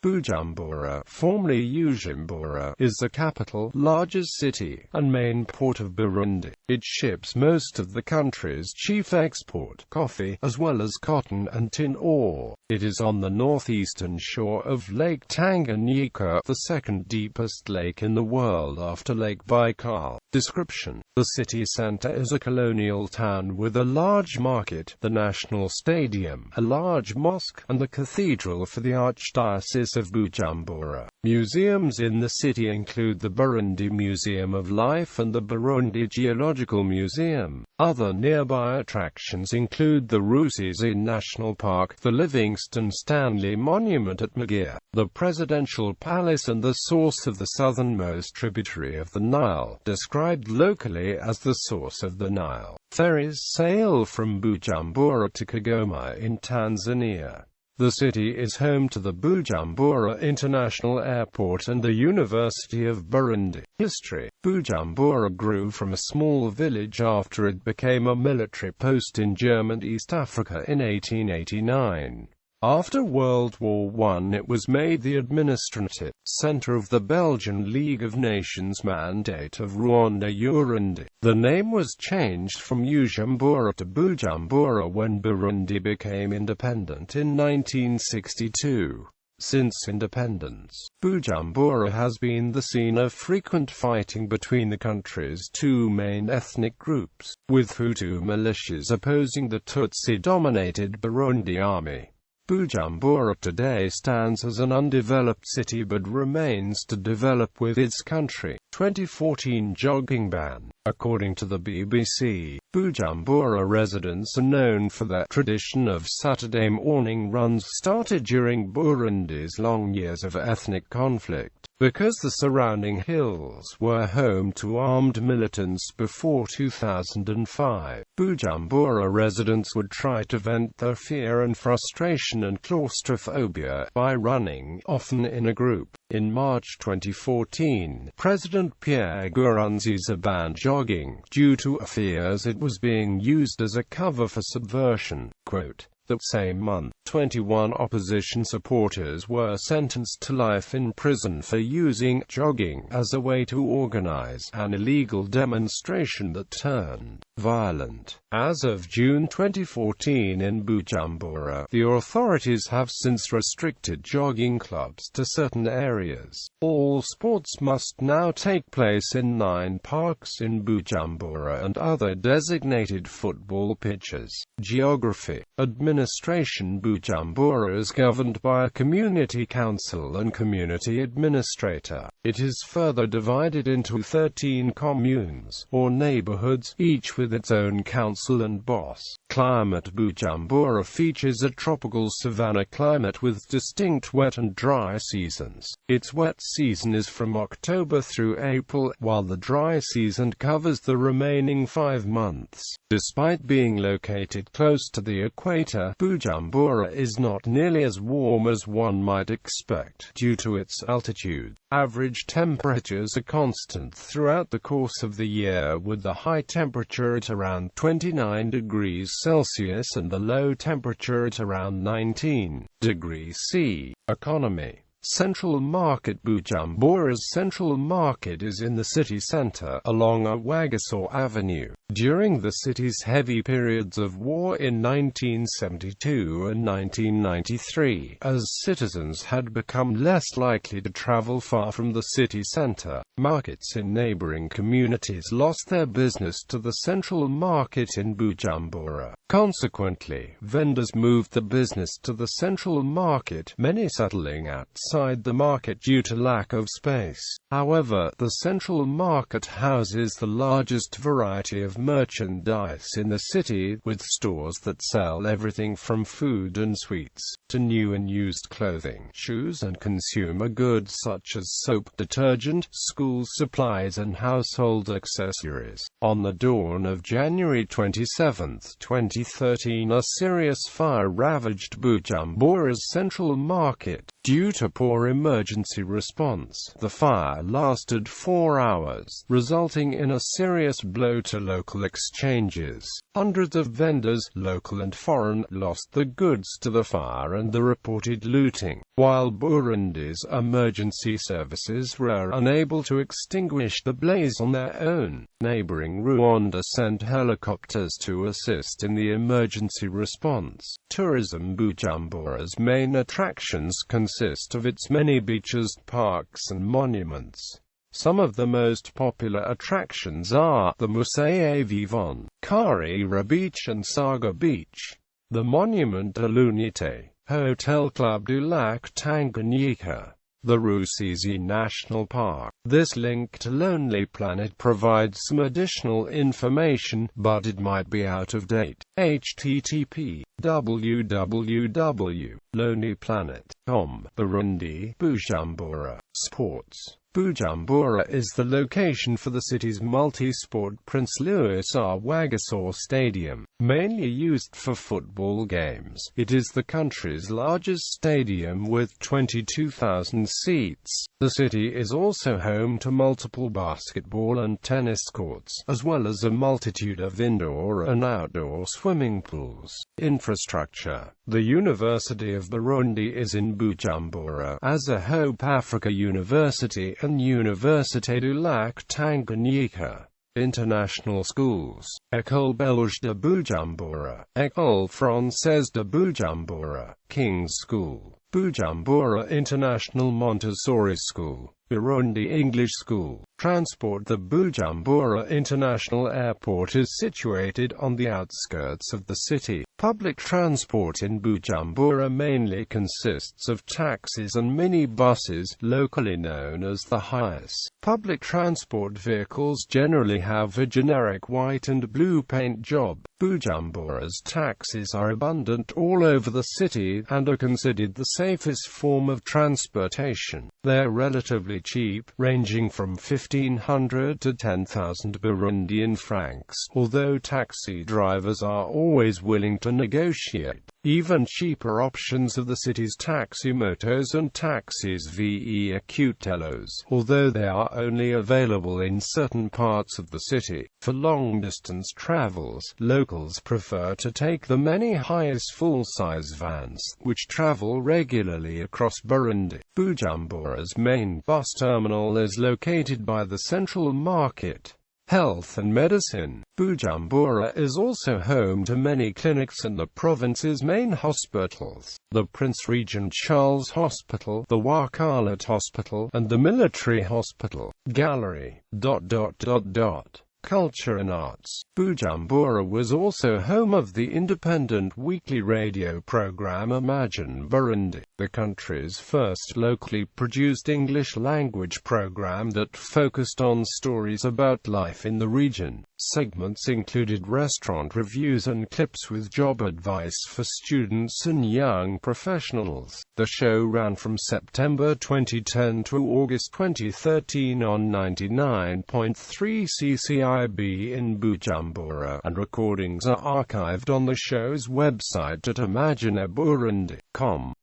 Bujumbura, formerly Usumbura, is the capital, largest city, and main port of Burundi. It ships most of the country's chief export, coffee, as well as cotton and tin ore. It is on the northeastern shore of Lake Tanganyika, the second deepest lake in the world after Lake Baikal. Description: the city center is a colonial town with a large market, the national stadium, a large mosque, and the cathedral for the Archdiocese of Bujumbura. Museums in the city include the Burundi Museum of Life and the Burundi Geological Museum. Other nearby attractions include the Rusizi National Park, the Livingston Stanley Monument at Magere, the Presidential Palace, and the source of the southernmost tributary of the Nile, described locally as the source of the Nile. Ferries sail from Bujumbura to Kigoma in Tanzania. The city is home to the Bujumbura International Airport and the University of Burundi. History: Bujumbura grew from a small village after it became a military post in German East Africa in 1889. After World War I, it was made the administrative center of the Belgian League of Nations Mandate of Rwanda-Urundi. The name was changed from Usumbura to Bujumbura when Burundi became independent in 1962. Since independence, Bujumbura has been the scene of frequent fighting between the country's two main ethnic groups, with Hutu militias opposing the Tutsi-dominated Burundi army. Bujumbura today stands as an undeveloped city but remains to develop with its country. 2014 jogging ban. According to the BBC, Bujumbura residents are known for their tradition of Saturday morning runs started during Burundi's long years of ethnic conflict. Because the surrounding hills were home to armed militants before 2005, Bujumbura residents would try to vent their fear and frustration and claustrophobia by running, often in a group. In March 2014, President Pierre Nkurunziza banned jogging, due to fears it was being used as a cover for subversion. Quote, that same month, 21 opposition supporters were sentenced to life in prison for using jogging as a way to organize an illegal demonstration that turned violent. As of June 2014 in Bujumbura, the authorities have since restricted jogging clubs to certain areas. All sports must now take place in 9 parks in Bujumbura and other designated football pitches. Geography. Administration: Bujumbura is governed by a community council and community administrator. It is further divided into 13 communes, or neighborhoods, each with its own council and boss. Climate: Bujumbura features a tropical savanna climate with distinct wet and dry seasons. Its wet season is from October through April, while the dry season covers the remaining 5 months. Despite being located close to the equator, Bujumbura is not nearly as warm as one might expect due to its altitude. Average temperatures are constant throughout the course of the year, with the high temperature at around 29 degrees Celsius and the low temperature at around 19 degrees C. Economy. Central Market: Bujumbura's Central Market is in the city center, along Awagasor Avenue. During the city's heavy periods of war in 1972 and 1993, as citizens had become less likely to travel far from the city center, markets in neighboring communities lost their business to the Central Market in Bujumbura. Consequently, vendors moved the business to the Central Market, many settling outside the market due to lack of space. However, the Central Market houses the largest variety of merchandise in the city, with stores that sell everything from food and sweets, to new and used clothing, shoes and consumer goods such as soap, detergent, school supplies and household accessories. On the dawn of January 27, 2013, a serious fire ravaged Bujumbura's Central Market. Due to poor emergency response. The fire lasted 4 hours, resulting in a serious blow to local exchanges. Hundreds of vendors, local and foreign, lost their goods to the fire and the reported looting, while Burundi's emergency services were unable to extinguish the blaze on their own. Neighboring Rwanda sent helicopters to assist in the emergency response. Tourism. Bujumbura's main attractions consist of its many beaches, parks and monuments. Some of the most popular attractions are the Musée Vivant, Karira Beach and Saga Beach, the Monument de l'Unité, Hotel Club du Lac Tanganyika, the Rusizi National Park. This link to Lonely Planet provides some additional information, but it might be out of date. http www.lonelyplanet.com. Burundi. Bujumbura. Sports. Bujumbura is the location for the city's multi-sport Prince Louis Rwagasore Stadium, mainly used for football games. It is the country's largest stadium with 22,000 seats. The city is also home to multiple basketball and tennis courts, as well as a multitude of indoor and outdoor swimming pools. Infrastructure. The University of Burundi is in Bujumbura, as are Hope Africa University and Université du Lac Tanganyika. International schools. École Belge de Bujumbura, École Française de Bujumbura, King's School, Bujumbura International Montessori School, Burundi English School. Transport. The Bujumbura International Airport is situated on the outskirts of the city. Public transport in Bujumbura mainly consists of taxis and minibuses, locally known as the Hiace. Public transport vehicles generally have a generic white and blue paint job. Bujumbura's taxis are abundant all over the city, and are considered the safest form of transportation. They're relatively cheap, ranging from 1,500 to 10,000 Burundian francs, although taxi drivers are always willing to negotiate. Even cheaper options of the city's taximotos and taxis via Cutelos, although they are only available in certain parts of the city. For long-distance travels, locals prefer to take the many Hiace full-size vans, which travel regularly across Burundi. Bujumbura's main bus terminal is located by the Central Market. Health and medicine. Bujumbura is also home to many clinics and the province's main hospitals: the Prince Regent Charles Hospital, the Wakalit Hospital, and the Military Hospital. Gallery. Culture and arts. Bujumbura was also home of the independent weekly radio program Imagine Burundi, the country's first locally produced English-language program that focused on stories about life in the region. Segments included restaurant reviews and clips with job advice for students and young professionals. The show ran from September 2010 to August 2013 on 99.3 CCIB in Bujumbura, and recordings are archived on the show's website at imagineburundi.com.